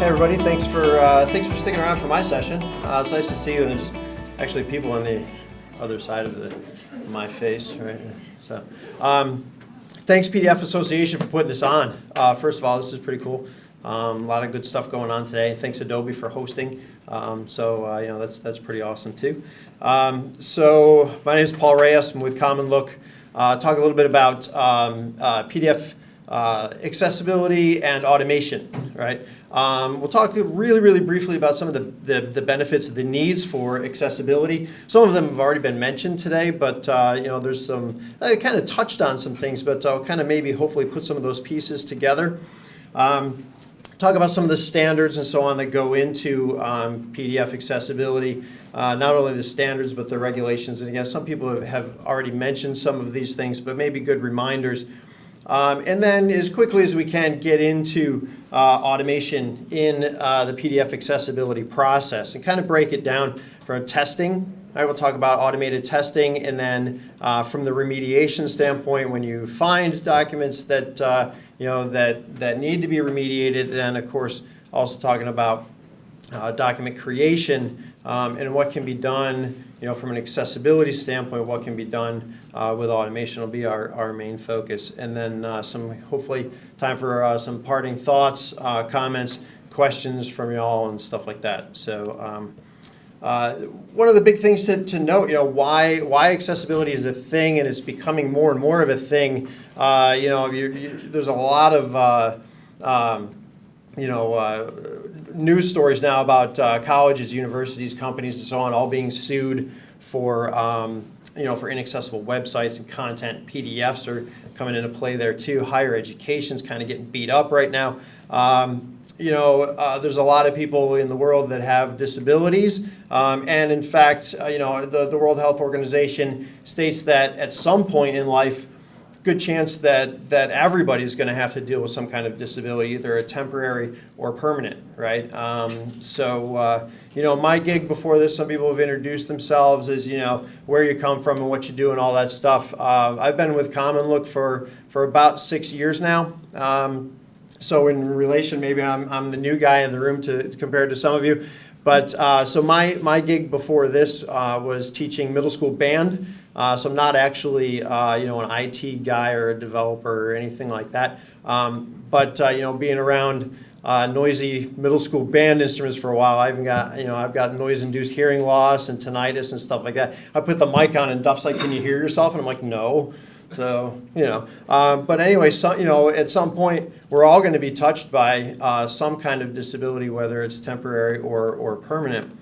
Hey everybody, thanks for sticking around for my session. It's nice to see you, and there's actually people on the other side of my face, right? So, thanks PDF Association for putting this on. First of all, this is pretty cool. A lot of good stuff going on today. Thanks Adobe for hosting. That's pretty awesome too. So my name is Paul Rayius. I'm with Commonlook. Talk a little bit about PDF accessibility and automation, right? We'll talk really briefly about some of the benefits, the needs for accessibility. Some of them have already been mentioned today, but there's some, I kind of touched on some things, but I'll kind of maybe hopefully put some of those pieces together. Talk about some of the standards and so on that go into PDF accessibility, not only the standards but the regulations. And again, some people have already mentioned some of these things, but maybe good reminders. And then as quickly as we can get into automation in the PDF accessibility process and kind of break it down for testing. I will talk about automated testing, and then from the remediation standpoint, when you find documents that that need to be remediated, then of course also talking about document creation and what can be done, from an accessibility standpoint, what can be done with automation will be our main focus. And then some, hopefully, time for some parting thoughts, comments, questions from y'all and stuff like that. So one of the big things to note, why accessibility is a thing, and it's becoming more and more of a thing. There's a lot of news stories now about colleges, universities, companies, and so on, all being sued for for inaccessible websites and content. PDFs are coming into play there too. Higher education's kind of getting beat up right now. There's a lot of people in the world that have disabilities, and in fact, the World Health Organization states that at some point in life, good chance that everybody's going to have to deal with some kind of disability, either a temporary or permanent, right? My gig before this, some people have introduced themselves as, where you come from and what you do and all that stuff. I've been with Commonlook for about 6 years now. So in relation, maybe I'm the new guy in the room compared to some of you. But so my gig before this was teaching middle school band. So I'm not actually an IT guy or a developer or anything like that. But being around noisy middle school band instruments for a while, I've got noise-induced hearing loss and tinnitus and stuff like that. I put the mic on and Duff's like, "Can you hear yourself?" And I'm like, "No." So but anyway, at some point we're all going to be touched by some kind of disability, whether it's temporary or permanent.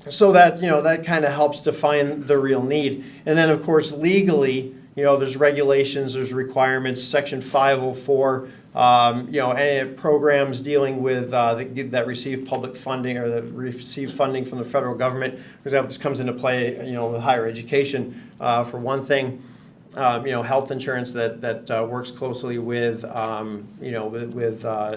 So that kind of helps define the real need. And then of course legally, there's regulations, there's requirements. Section 504, any programs dealing with that receive public funding or that receive funding from the federal government. For example, this comes into play, with higher education for one thing. Health insurance that works closely with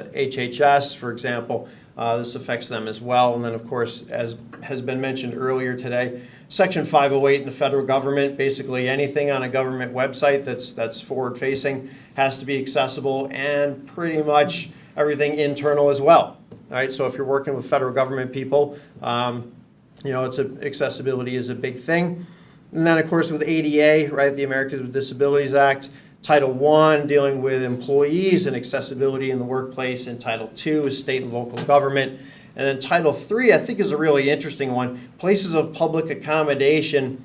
HHS, for example. This affects them as well. And then, of course, as has been mentioned earlier today, Section 508 in the federal government, basically anything on a government website that's forward-facing has to be accessible, and pretty much everything internal as well. All right, so if you're working with federal government people, accessibility is a big thing. And then, of course, with ADA, right, the Americans with Disabilities Act, Title I, dealing with employees and accessibility in the workplace, and Title II is state and local government. And then Title III, I think, is a really interesting one, places of public accommodation.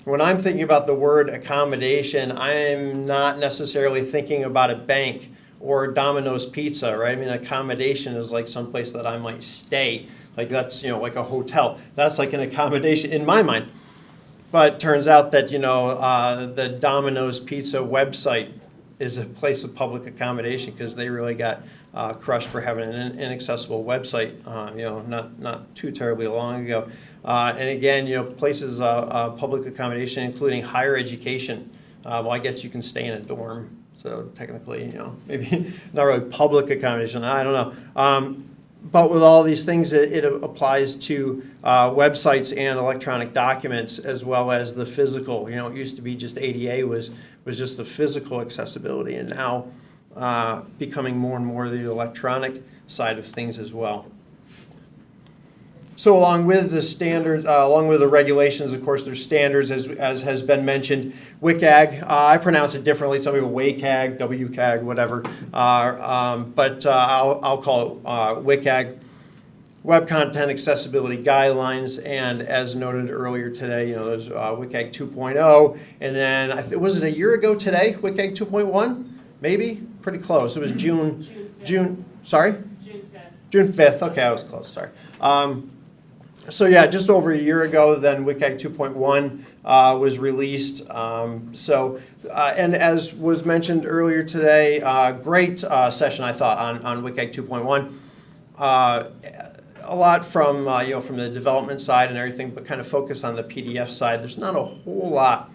When I'm thinking about the word accommodation, I'm not necessarily thinking about a bank or Domino's Pizza, right? I mean, accommodation is like someplace that I might stay. Like that's, like a hotel. That's like an accommodation in my mind. But it turns out that, the Domino's Pizza website is a place of public accommodation because they really got crushed for having an inaccessible website, not too terribly long ago. And again, places of public accommodation, including higher education. Well, I guess you can stay in a dorm. So technically, maybe not really public accommodation. I don't know. But with all these things, it applies to websites and electronic documents as well as the physical. It used to be just ADA was just the physical accessibility, and now becoming more and more the electronic side of things as well. So along with the standards, along with the regulations, of course, there's standards, as has been mentioned. WCAG, I pronounce it differently. Some people WCAG, WCAG, whatever. But I'll call it WCAG, Web Content Accessibility Guidelines. And as noted earlier today, there's WCAG 2.0. And then, was it a year ago today, WCAG 2.1? Maybe? Pretty close. It was June, sorry? June 5th. Okay, I was close, sorry. So yeah, just over a year ago, then WCAG 2.1 was released. And as was mentioned earlier today, great session I thought on WCAG 2.1. A lot from from the development side and everything, but kind of focus on the PDF side. There's not a whole lot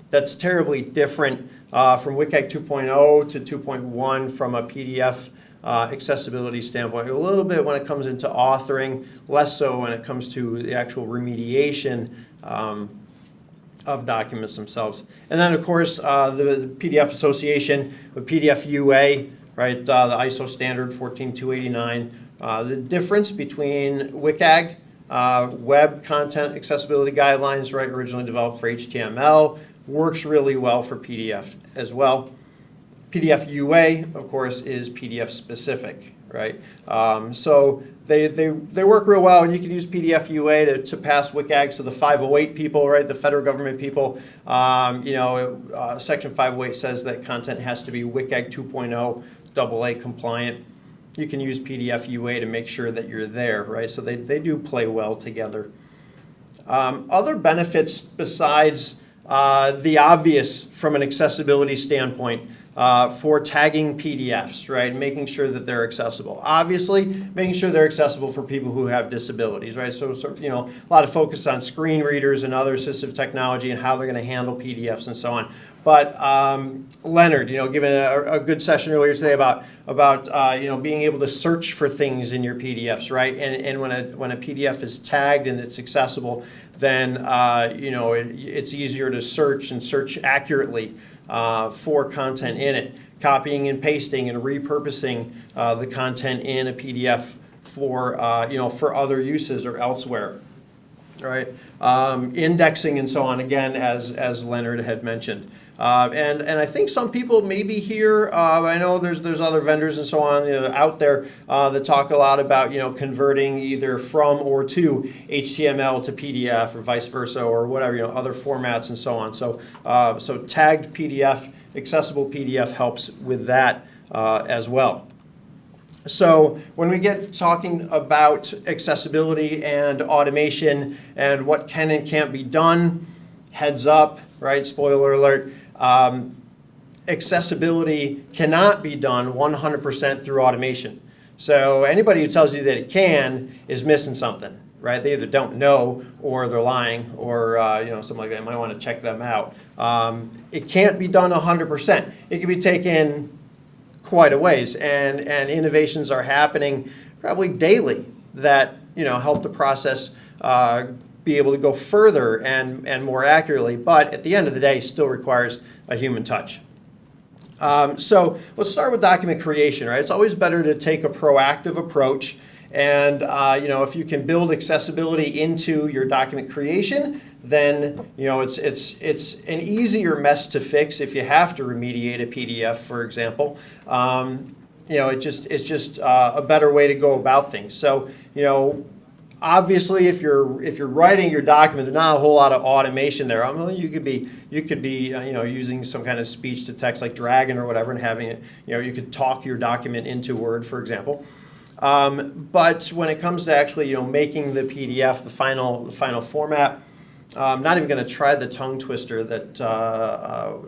that's terribly different from WCAG 2.0 to 2.1 from a PDF accessibility standpoint. A little bit when it comes into authoring, less so when it comes to the actual remediation of documents themselves. And then, of course, the PDF Association with PDF UA, right, the ISO standard 14289. The difference between WCAG, Web Content Accessibility Guidelines, right, originally developed for HTML, works really well for PDF as well. PDF UA, of course, is PDF specific, right? So they work real well, and you can use PDF UA to pass WCAG. So the 508 people, right, the federal government people, Section 508 says that content has to be WCAG 2.0 AA compliant. You can use PDF UA to make sure that you're there, right? So they do play well together. Other benefits besides the obvious from an accessibility standpoint for tagging PDFs, right? Making sure that they're accessible. Obviously, making sure they're accessible for people who have disabilities, right? So a lot of focus on screen readers and other assistive technology and how they're going to handle PDFs and so on. But Leonard, given a good session earlier today about being able to search for things in your PDFs, right? And when a PDF is tagged and it's accessible, then it's easier to search accurately for content in it. Copying and pasting and repurposing the content in a PDF for other uses or elsewhere. All right, indexing and so on. Again, as Leonard had mentioned. And I think some people maybe here, I know there's other vendors and so on out there that talk a lot about converting either from or to HTML to PDF or vice versa or whatever, other formats and so on. So tagged PDF, accessible PDF helps with that as well. So when we get talking about accessibility and automation and what can and can't be done, heads up, right? Spoiler alert. Accessibility cannot be done 100% through automation. So anybody who tells you that it can is missing something, right? They either don't know or they're lying or something like that. You might want to check them out. It can't be done 100%. It can be taken quite a ways, and innovations are happening probably daily that help the process be able to go further and more accurately, but at the end of the day still requires a human touch. So let's start with document creation, right? It's always better to take a proactive approach, and if you can build accessibility into your document creation, then it's an easier mess to fix if you have to remediate a PDF, for example. It's just a better way to go about things. So obviously, if you're writing your document, there's not a whole lot of automation there. You could be using some kind of speech to text like Dragon or whatever, and having it. You could talk your document into Word, for example. But when it comes to actually making the PDF the final format, I'm not even going to try the tongue twister that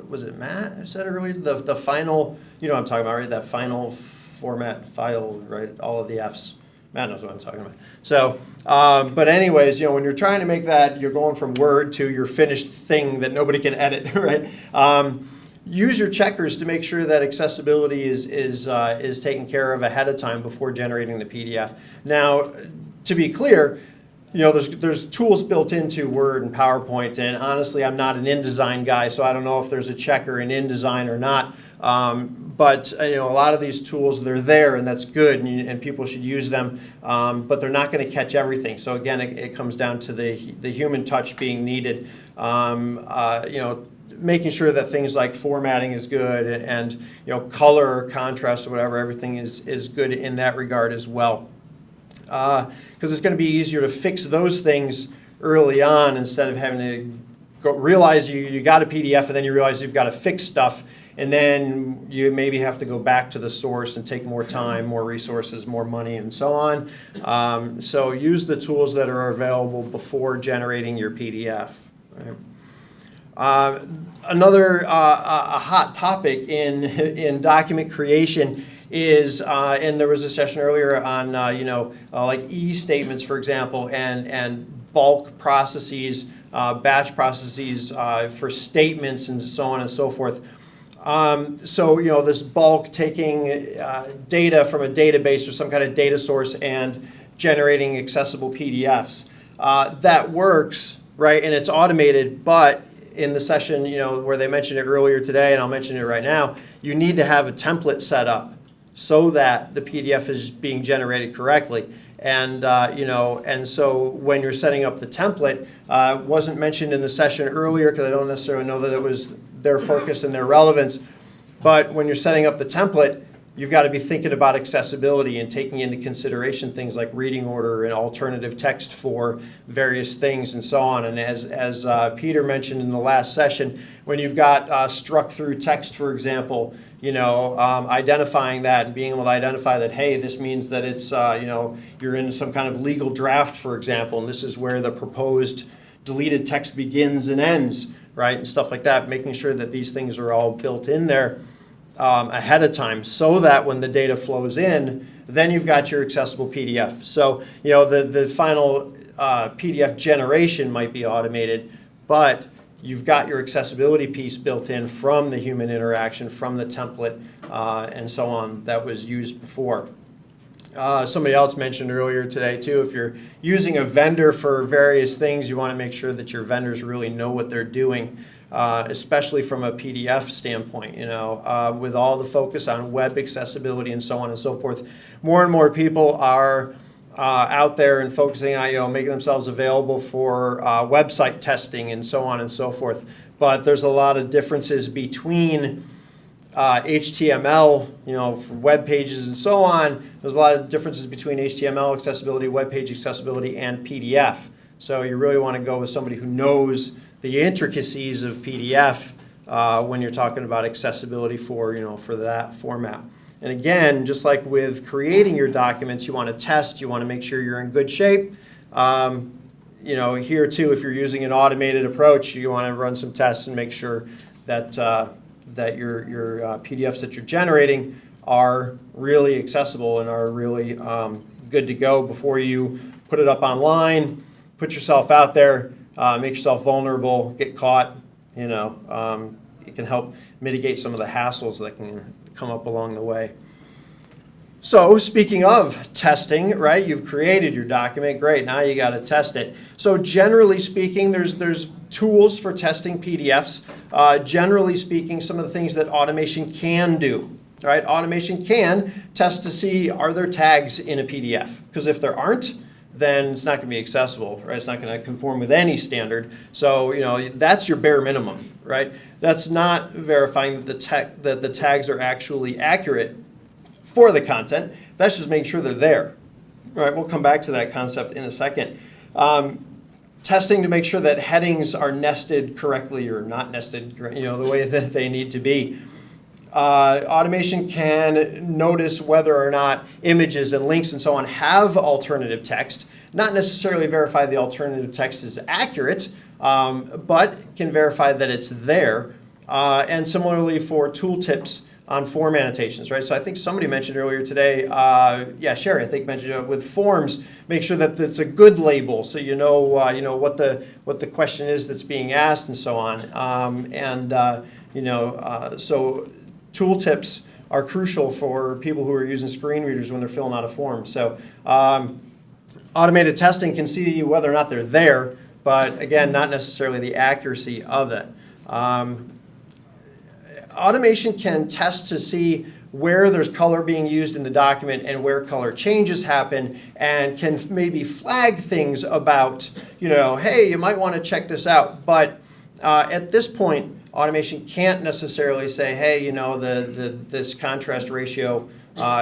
was it Matt said earlier. The final, what I'm talking about, right? That final format file, right? All of the Fs. Matt knows what I'm talking about. So, but anyways, when you're trying to make that, you're going from Word to your finished thing that nobody can edit, right? Use your checkers to make sure that accessibility is taken care of ahead of time before generating the PDF. Now, to be clear, there's tools built into Word and PowerPoint, and honestly, I'm not an InDesign guy, so I don't know if there's a checker in InDesign or not. But a lot of these tools, they're there, and that's good, and people should use them. But they're not going to catch everything. So again, it comes down to the human touch being needed. Making sure that things like formatting is good, and color, contrast, or whatever, everything is good in that regard as well. Because it's going to be easier to fix those things early on instead of having to realize you got a PDF and then you realize you've got to fix stuff, and then you maybe have to go back to the source and take more time, more resources, more money, and so on. So use the tools that are available before generating your PDF. Right? Another a hot topic in document creation is, and there was a session earlier on, like e-statements, for example, and bulk processes, batch processes for statements, and so on and so forth. This bulk taking data from a database or some kind of data source and generating accessible PDFs. That works, right, and it's automated, but in the session, where they mentioned it earlier today, and I'll mention it right now, you need to have a template set up so that the PDF is being generated correctly. And so when you're setting up the template, wasn't mentioned in the session earlier because I don't necessarily know that it was their focus and their relevance. But when you're setting up the template, you've got to be thinking about accessibility and taking into consideration things like reading order and alternative text for various things and so on. And as Peter mentioned in the last session, when you've got struck through text, for example, identifying that and being able to identify that, hey, this means that it's, you're in some kind of legal draft, for example, and this is where the proposed deleted text begins and ends, right, and stuff like that, making sure that these things are all built in there ahead of time so that when the data flows in, then you've got your accessible PDF. So, the final PDF generation might be automated, but you've got your accessibility piece built in from the human interaction, from the template, and so on that was used before. Somebody else mentioned earlier today, too, if you're using a vendor for various things, you want to make sure that your vendors really know what they're doing, especially from a PDF standpoint, with all the focus on web accessibility and so on and so forth. More and more people are out there and focusing on, making themselves available for website testing and so on and so forth. But there's a lot of differences between HTML, for web pages and so on. There's a lot of differences between HTML accessibility, web page accessibility, and PDF. So you really want to go with somebody who knows the intricacies of PDF when you're talking about accessibility for that format. And again, just like with creating your documents, you want to test, you want to make sure you're in good shape. Here too, if you're using an automated approach, you want to run some tests and make sure that your PDFs that you're generating are really accessible and are really good to go before you put it up online, put yourself out there, make yourself vulnerable, get caught. It can help mitigate some of the hassles that can come up along the way. So speaking of testing, right, you've created your document, great, now you got to test it. So generally speaking, there's tools for testing PDFs. Generally speaking, some of the things that automation can do, right? Automation can test to see, are there tags in a PDF? Because if there aren't, then it's not going to be accessible, right? It's not going to conform with any standard. So, that's your bare minimum, right? That's not verifying that the tags are actually accurate for the content. That's just making sure they're there. All right, we'll come back to that concept in a second. Testing to make sure that headings are nested correctly or not nested, the way that they need to be. Automation can notice whether or not images and links and so on have alternative text, not necessarily verify the alternative text is accurate, but can verify that it's there. And similarly for tooltips on form annotations, right? So I think somebody mentioned earlier today, Sherry, I think mentioned it with forms, make sure that it's a good label so you know what the question is that's being asked and so on. So tooltips are crucial for people who are using screen readers when they're filling out a form. So Automated testing can see whether or not they're there, but again, not necessarily the accuracy of it. Automation can test to see where there's color being used in the document and where color changes happen, and can maybe flag things about, hey, you might want to check this out. But at this point, automation can't necessarily say, hey, this contrast ratio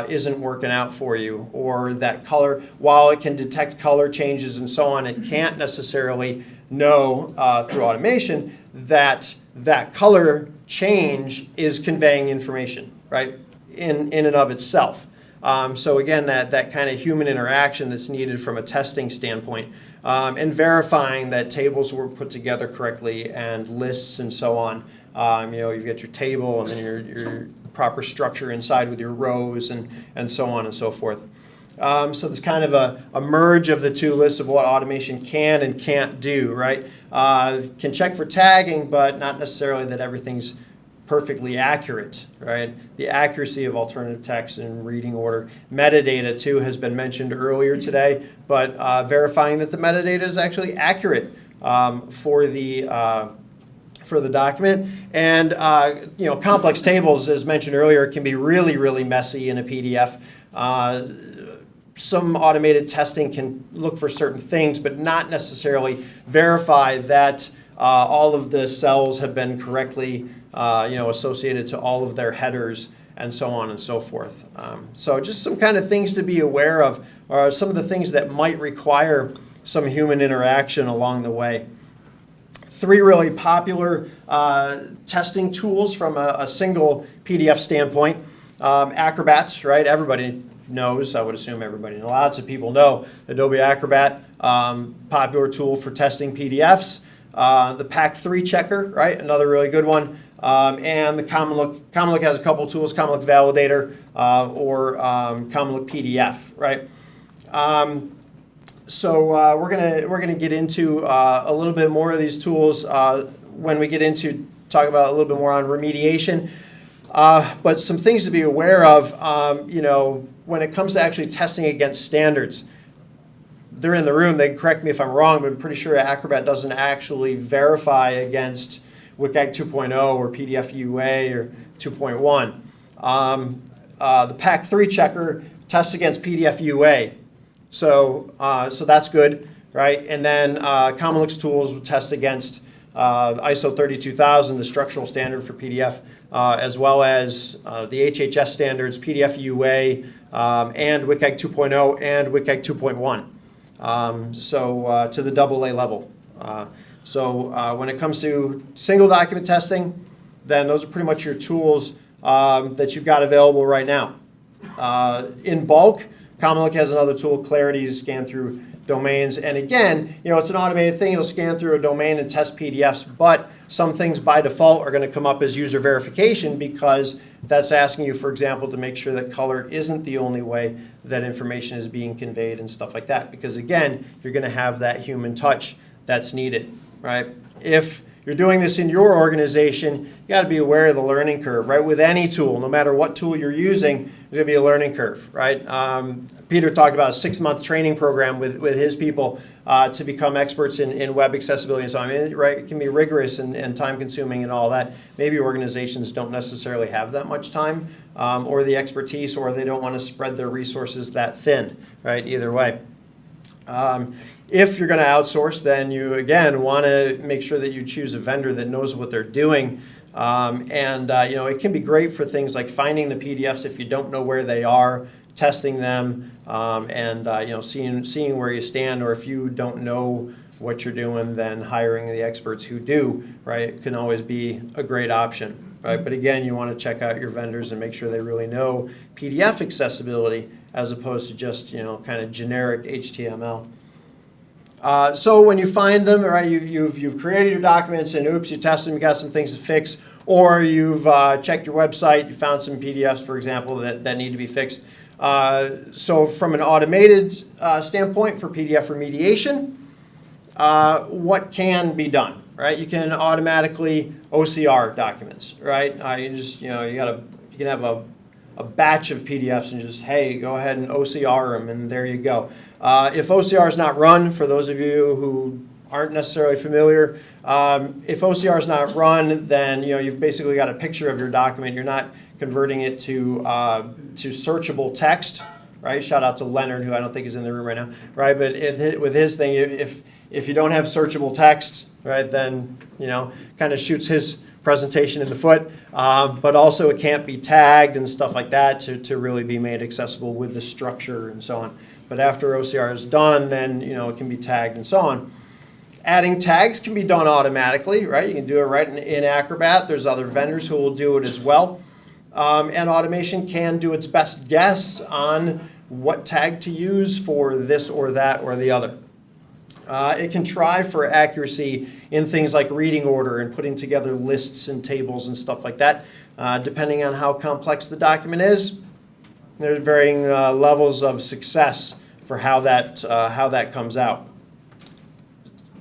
isn't working out for you, or that color, while it can detect color changes and so on, it can't necessarily know through automation that that color change is conveying information, right, in and of itself. So again, that kind of human interaction that's needed from a testing standpoint, and verifying that tables were put together correctly and lists and so on. You've got your table and then your proper structure inside with your rows and so on and so forth. So there's kind of a merge of the two lists of what automation can and can't do, right? Can check for tagging, but not necessarily that everything's perfectly accurate, right? The accuracy of alternative text and reading order. Metadata, too, has been mentioned earlier today, but verifying that the metadata is actually accurate for the document. And complex tables, as mentioned earlier, can be really, really messy in a PDF. Some automated testing can look for certain things, but not necessarily verify that all of the cells have been correctly associated to all of their headers and so on and so forth. So just some kind of things to be aware of are some of the things that might require some human interaction along the way. 3 really popular testing tools from a single PDF standpoint. Acrobats, right? Everybody knows, I would assume everybody knows. Lots of people know Adobe Acrobat, popular tool for testing PDFs. The PAC3 checker, right? Another really good one. And the Commonlook. Commonlook has a couple tools, Commonlook Validator or Commonlook PDF, right? So we're gonna get into a little bit more of these tools when we get into talk about a little bit more on remediation. But some things to be aware of, when it comes to actually testing against standards. They're in the room, they can correct me if I'm wrong, but I'm pretty sure Acrobat doesn't actually verify against WCAG 2.0 or PDF UA or 2.1. The PAC3 checker tests against PDF UA. So that's good, right? And then Commonlook's tools will test against ISO 32000, the structural standard for PDF, as well as the HHS standards, PDF UA, and WCAG 2.0 and WCAG 2.1. So to the AA level. So when it comes to single document testing, then those are pretty much your tools that you've got available right now. In bulk, Commonlook has another tool, Clarity, to scan through domains. And again, it's an automated thing. It'll scan through a domain and test PDFs, but some things by default are going to come up as user verification because that's asking you, for example, to make sure that color isn't the only way that information is being conveyed and stuff like that. Because again, you're going to have that human touch that's needed, right? If you're doing this in your organization, you got to be aware of the learning curve, right? With any tool, no matter what tool you're using, there's going to be a learning curve, right? Peter talked about a 6-month training program with his people to become experts in web accessibility and so on. I mean, right, it can be rigorous and time-consuming and all that. Maybe organizations don't necessarily have that much time or the expertise, or they don't want to spread their resources that thin, right? Either way. If you're going to outsource, then you, again, want to make sure that you choose a vendor that knows what they're doing. It can be great for things like finding the PDFs if you don't know where they are, testing them, seeing where you stand, or if you don't know what you're doing, then hiring the experts who do, right? It can always be a great option, right? But again, you want to check out your vendors and make sure they really know PDF accessibility as opposed to just, kind of generic HTML. So when you find them, right, you've created your documents and oops, you test them, you got some things to fix, or you've checked your website, you found some PDFs, for example, that need to be fixed. So from an automated standpoint for PDF remediation, what can be done, right? You can automatically OCR documents, right? You can have a batch of PDFs and just, hey, go ahead and OCR them, and there you go. If OCR is not run, for those of you who aren't necessarily familiar, if OCR is not run, then you've basically got a picture of your document. You're not converting it to searchable text, right? Shout out to Leonard, who I don't think is in the room right now, right? But with his thing, if you don't have searchable text, right, then kind of shoots his presentation in the foot. But also it can't be tagged and stuff like that to really be made accessible with the structure and so on. But after OCR is done, then it can be tagged and so on. Adding tags can be done automatically, right? You can do it right in Acrobat. There's other vendors who will do it as well. And automation can do its best guess on what tag to use for this or that or the other. It can try for accuracy in things like reading order and putting together lists and tables and stuff like that. Depending on how complex the document is, there's varying levels of success for how that comes out.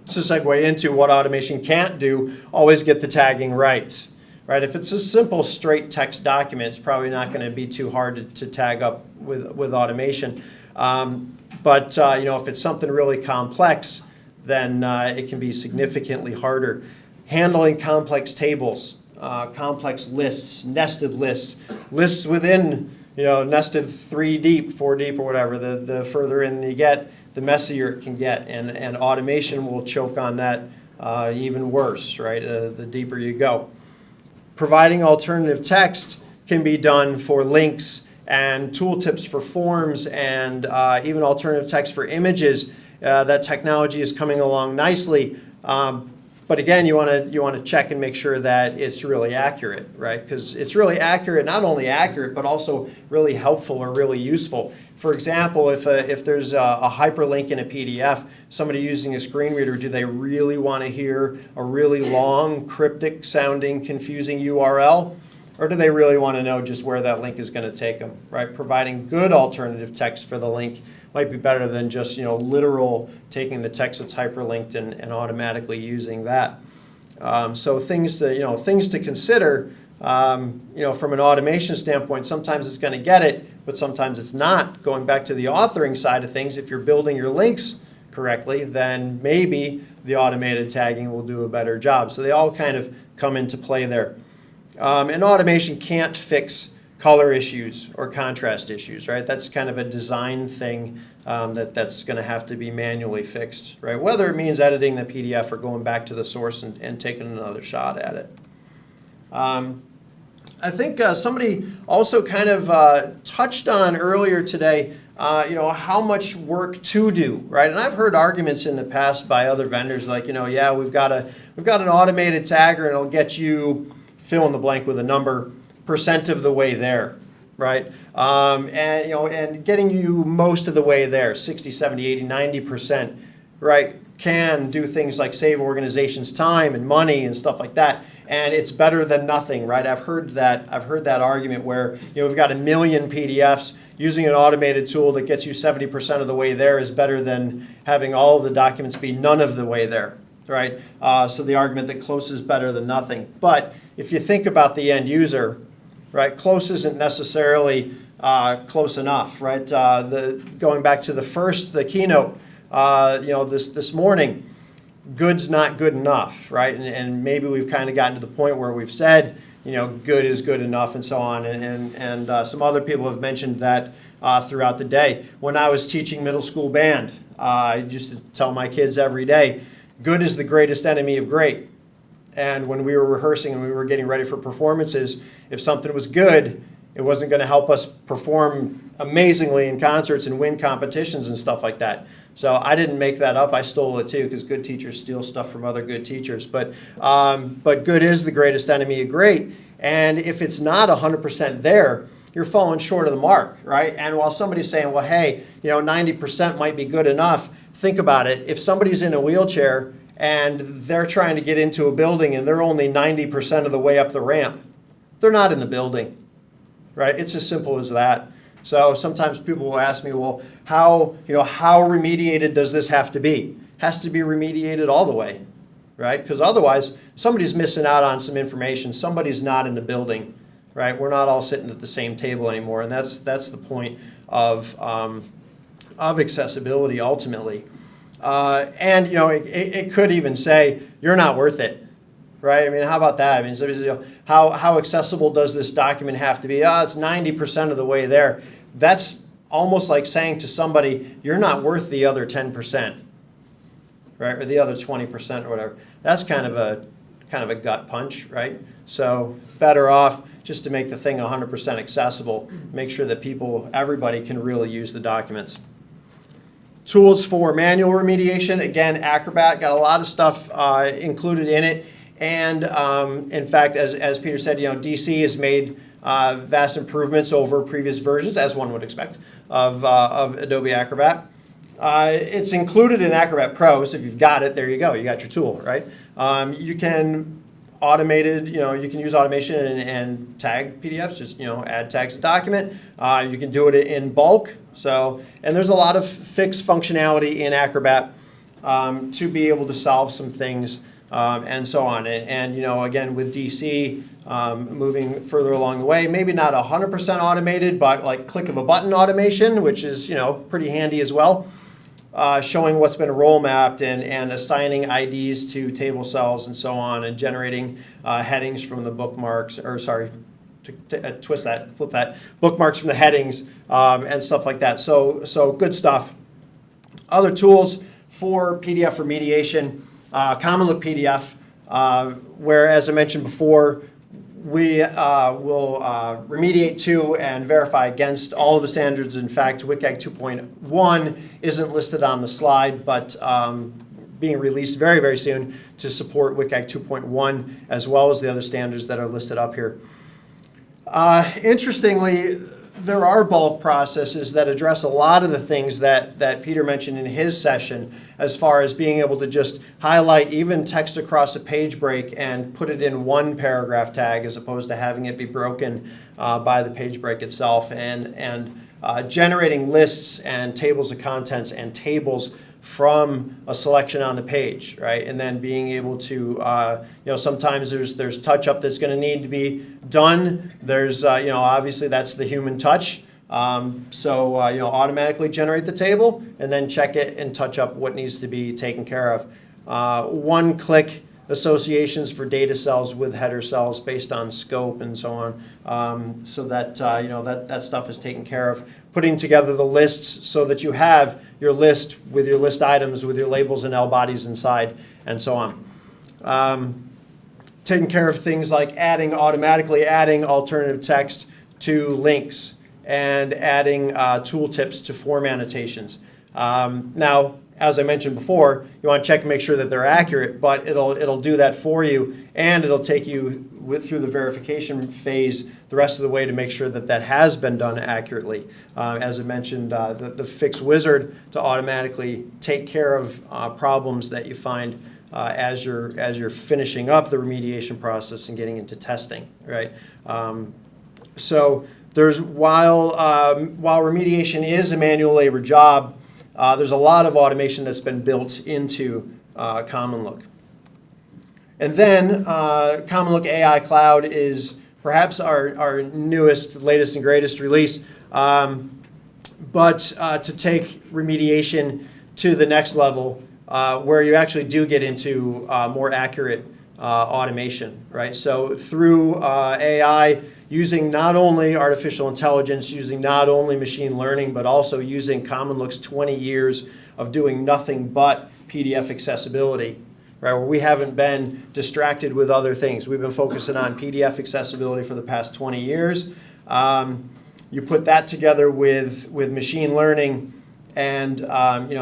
To segue into what automation can't do, always get the tagging right. Right? If it's a simple straight text document, it's probably not going to be too hard to tag up with automation. But if it's something really complex, then it can be significantly harder. Handling complex tables, complex lists, nested lists, lists within nested 3 deep, 4 deep, or whatever. The further in you get, the messier it can get, and automation will choke on that even worse, right? The deeper you go. Providing alternative text can be done for links and tooltips for forms and even alternative text for images. That technology is coming along nicely. But again, you want to check and make sure that it's really accurate, right? Because it's really accurate, not only accurate, but also really helpful or really useful. For example, if there's a hyperlink in a PDF, somebody using a screen reader, do they really want to hear a really long, cryptic sounding, confusing URL? Or do they really want to know just where that link is going to take them, right? Providing good alternative text for the link might be better than just literal taking the text that's hyperlinked and automatically using that. So things to consider. From an automation standpoint, sometimes it's going to get it, but sometimes it's not. Going back to the authoring side of things, if you're building your links correctly, then maybe the automated tagging will do a better job. So they all kind of come into play there. And automation can't fix color issues or contrast issues, right? That's kind of a design thing that's going to have to be manually fixed, right? Whether it means editing the PDF or going back to the source and taking another shot at it. I think somebody also kind of touched on earlier today, how much work to do, right? And I've heard arguments in the past by other vendors like, yeah, we've got an automated tagger and it'll get you fill in the blank with a number, % of the way there, right? And getting you most of the way there, 60, 70, 80, 90%, right, can do things like save organizations time and money and stuff like that. And it's better than nothing, right? I've heard that argument where we've got 1 million PDFs. Using an automated tool that gets you 70% of the way there is better than having all of the documents be none of the way there, right? So the argument that close is better than nothing. But if you think about the end user, right, close isn't necessarily close enough, right? Going back to the keynote, this morning, good's not good enough, right? And maybe we've kind of gotten to the point where we've said, good is good enough and so on. And some other people have mentioned that throughout the day. When I was teaching middle school band, I used to tell my kids every day, good is the greatest enemy of great. And when we were rehearsing and we were getting ready for performances, if something was good, it wasn't going to help us perform amazingly in concerts and win competitions and stuff like that. So I didn't make that up. I stole it too, because good teachers steal stuff from other good teachers. But good is the greatest enemy of great. And if it's not 100% there, you're falling short of the mark, right? And while somebody's saying, well, hey, 90% might be good enough, think about it. If somebody's in a wheelchair and they're trying to get into a building and they're only 90% of the way up the ramp, they're not in the building, right? It's as simple as that. So sometimes people will ask me, well, how remediated does this have to be? It has to be remediated all the way, right? Because otherwise, somebody's missing out on some information. Somebody's not in the building, right? We're not all sitting at the same table anymore, and that's the point of of accessibility ultimately. And it could even say, you're not worth it. Right? I mean, how about that? I mean, how accessible does this document have to be? It's 90% of the way there. That's almost like saying to somebody, you're not worth the other 10%, right? Or the other 20% or whatever. That's kind of a gut punch, right? So better off just to make the thing 100% accessible, make sure that everybody can really use the documents. Tools for manual remediation. Again, Acrobat got a lot of stuff included in it. And in fact, as Peter said, DC has made vast improvements over previous versions, as one would expect, of Adobe Acrobat. It's included in Acrobat Pro, so if you've got it, there you go. You got your tool, right? You can you can use automation and tag PDFs. Just add tags to document. You can do it in bulk. And there's a lot of fixed functionality in Acrobat to be able to solve some things. And so on. And again, with DC moving further along the way, maybe not 100% automated, but like click of a button automation, which is, pretty handy as well, showing what's been role mapped and assigning IDs to table cells and so on, and generating headings from the bookmarks, flip that, bookmarks from the headings and stuff like that. So good stuff. Other tools for PDF remediation. Commonlook PDF, where, as I mentioned before, we will remediate to and verify against all of the standards. In fact, WCAG 2.1 isn't listed on the slide, but being released very, very soon to support WCAG 2.1, as well as the other standards that are listed up here. Interestingly, there are bulk processes that address a lot of the things that Peter mentioned in his session, as far as being able to just highlight even text across a page break and put it in one paragraph tag, as opposed to having it be broken by the page break itself, and generating lists and tables of contents and tables from a selection on the page, right? And then being able to, sometimes there's touch-up that's going to need to be done. There's, obviously that's the human touch. Automatically generate the table and then check it and touch up what needs to be taken care of. One-click associations for data cells with header cells based on scope and so on, so that that stuff is taken care of. Putting together the lists so that you have your list with your list items with your labels and L bodies inside, and so on. Taking care of things like automatically adding alternative text to links and adding tooltips to form annotations. Now, as I mentioned before, you want to check and make sure that they're accurate, but it'll do that for you, and it'll take you through the verification phase the rest of the way to make sure that has been done accurately. As I mentioned, the fix wizard to automatically take care of problems that you find as you're finishing up the remediation process and getting into testing, right? So while remediation is a manual labor job, there's a lot of automation that's been built into Commonlook. And then Commonlook AI Cloud is perhaps our newest, latest, and greatest release. But to take remediation to the next level, where you actually do get into more accurate automation, right? So through AI, using not only artificial intelligence, using not only machine learning, but also using Commonlook's 20 years of doing nothing but PDF accessibility, right? Where we haven't been distracted with other things. We've been focusing on PDF accessibility for the past 20 years. You put that together with machine learning, and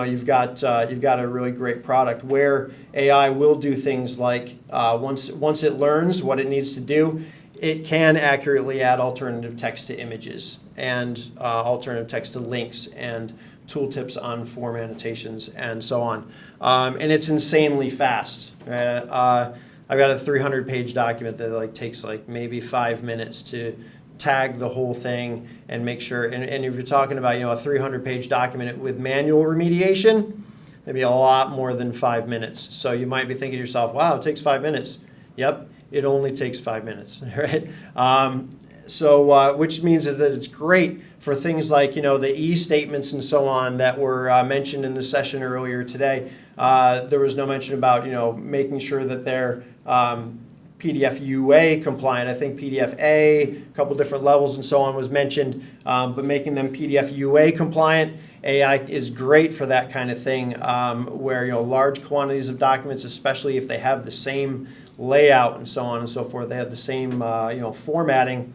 you've got a really great product where AI will do things like once it learns what it needs to do, it can accurately add alternative text to images and alternative text to links and tooltips on form annotations and so on. And it's insanely fast. Right? I've got a 300-page document that takes maybe 5 minutes to tag the whole thing and make sure. And if you're talking about a 300-page document with manual remediation, it'd be a lot more than 5 minutes. So you might be thinking to yourself, wow, it takes 5 minutes. Yep. It only takes 5 minutes, right? which means that it's great for things like, the e-statements and so on that were mentioned in the session earlier today. There was no mention about, making sure that they're PDF UA compliant. I think PDF A, a couple different levels and so on was mentioned, but making them PDF UA compliant. AI is great for that kind of thing, where, large quantities of documents, especially if they have the same layout and so on and so forth, they have the same, formatting,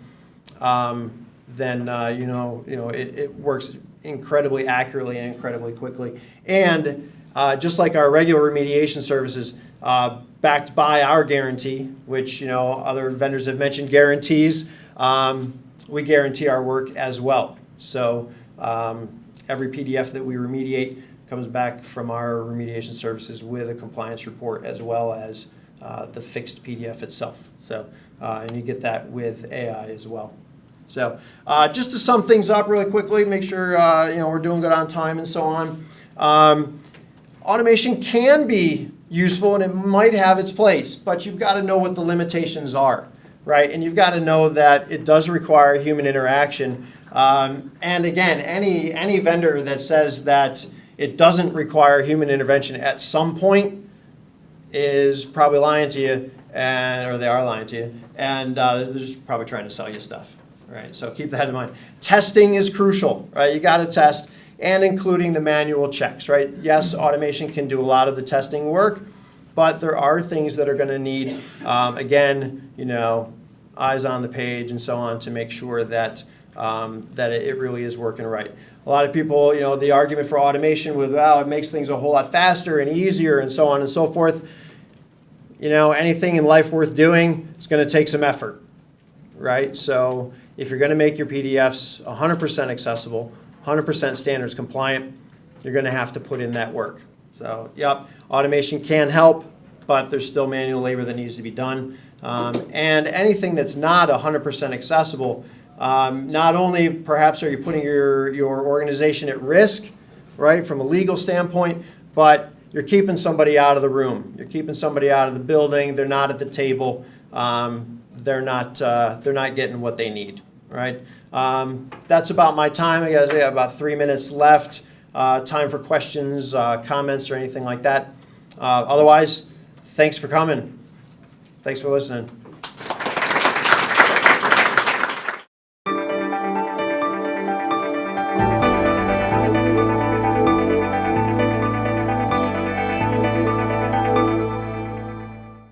then, it works incredibly accurately and incredibly quickly. And just like our regular remediation services, backed by our guarantee, which, other vendors have mentioned guarantees, we guarantee our work as well. So every PDF that we remediate comes back from our remediation services with a compliance report as well as the fixed PDF itself. So, and you get that with AI as well. So just to sum things up really quickly, make sure we're doing good on time and so on. Automation can be useful and it might have its place, but you've got to know what the limitations are, right? And you've got to know that it does require human interaction. And again, any vendor that says that it doesn't require human intervention at some point is probably lying to you, or they are lying to you, and they're just probably trying to sell you stuff, right? So keep that in mind. Testing is crucial, right? You got to test, and including the manual checks, right? Yes, automation can do a lot of the testing work, but there are things that are going to need, again, eyes on the page and so on to make sure that that it really is working right. A lot of people, the argument for automation with, it makes things a whole lot faster and easier and so on and so forth. Anything in life worth doing is going to take some effort, right? So if you're going to make your PDFs 100% accessible, 100% standards compliant, you're going to have to put in that work. So, yep, automation can help, but there's still manual labor that needs to be done. And anything that's not 100% accessible, not only perhaps are you putting your organization at risk, right, from a legal standpoint, but you're keeping somebody out of the room. You're keeping somebody out of the building. They're not at the table. They're not getting what they need, right? That's about my time. I guess I have about 3 minutes left. Time for questions, comments, or anything like that. Otherwise, thanks for coming. Thanks for listening.